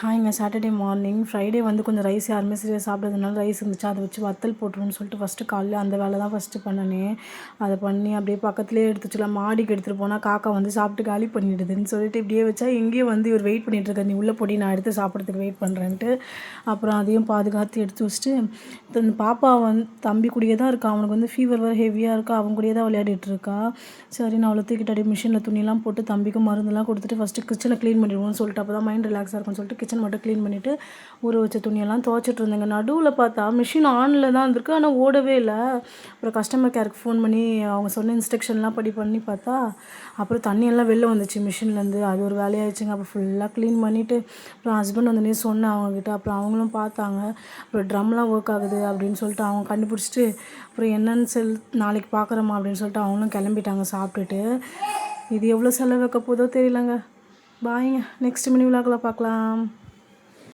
ஹாய்ங்க. Saturday morning Friday வந்து கொஞ்சம் rice யாருமே சரியாக சாப்பிடாதனால ரைஸ் இருந்துச்சு. அதை வச்சு வத்தல் போட்டுருவோம்னு சொல்லிட்டு ஃபஸ்ட்டு காலைல அந்த வேலை தான் ஃபஸ்ட்டு பண்ணனே. அதை பண்ணி அப்படியே பக்கத்துலேயே எடுத்து வச்சுலாம். மாடிக்கு எடுத்துகிட்டு போனால் காக்கா வந்து சாப்பிட்டு காலி பண்ணிடுதுன்னு சொல்லிட்டு இப்படியே வச்சா எங்கேயும் வந்து இவர் வெயிட் பண்ணிகிட்ருக்காரு, நீ உள்ளே போடி நான் எடுத்து சாப்பிட்றதுக்கு வெயிட் பண்ணுறேன்ட்டு. அப்புறம் அதையும் பாதுகாத்து எடுத்து வச்சுட்டு இந்த பாப்பா வந்து தம்பி கூடயே தான் இருக்கா. அவனுக்கு வந்து ஃபீவர் வேறு ஹெவியாக இருக்கா. அவன் கூடயே தான் விளையாடிட்டு இருக்கா. சரி நான் அவளை தூக்கிட்டு அப்படியே மிஷினில் துணியெல்லாம் போட்டு தம்பிக்கு மருந்தெல்லாம் கொடுத்துட்டு ஃபஸ்ட்டு கிச்சனை க்ளீன் பண்ணிடுவோம்னு சொல்லிட்டு அப்போ தான் மைண்ட் ரிலாக்ஸாக இருக்கும்னு சொல்லிட்டு கிச்சன் மட்டும் க்ளீன் பண்ணிவிட்டு ஊற வச்ச துணியெல்லாம் துவைச்சிட்டு இருந்தேங்க. நடுவில் பார்த்தா மிஷின் ஆனில் தான் இருந்திருக்கு, ஆனால் ஓடவே இல்லை. அப்புறம் கஸ்டமர் கேருக்கு ஃபோன் பண்ணி அவங்க சொன்ன இன்ஸ்ட்ரக்ஷன்லாம் பண்ணி பார்த்தா அப்புறம் தண்ணியெல்லாம் வெளில வந்துச்சு மிஷின்லேருந்து. அது ஒரு வேலையாகிடுச்சுங்க. அப்புறம் ஃபுல்லாக க்ளீன் பண்ணிவிட்டு அப்புறம் ஹஸ்பண்ட் வந்தோடனே சொன்னேன் அவங்கக்கிட்ட. அப்புறம் அவங்களும் பார்த்தாங்க. அப்புறம் ட்ரம்லாம் ஒர்க் ஆகுது அப்படின்னு சொல்லிட்டு அவங்க கண்டுபிடிச்சிட்டு அப்புறம் என்னன்னு நாளைக்கு பார்க்குறோமா அப்படின்னு சொல்லிட்டு அவங்களும் கிளம்பிட்டாங்க சாப்பிட்டுட்டு. இது எவ்வளோ செலவு வைக்க போதோ தெரியலங்க. பாய்ங்க. நெக்ஸ்ட் மினி விலாகில் பார்க்கலாம்.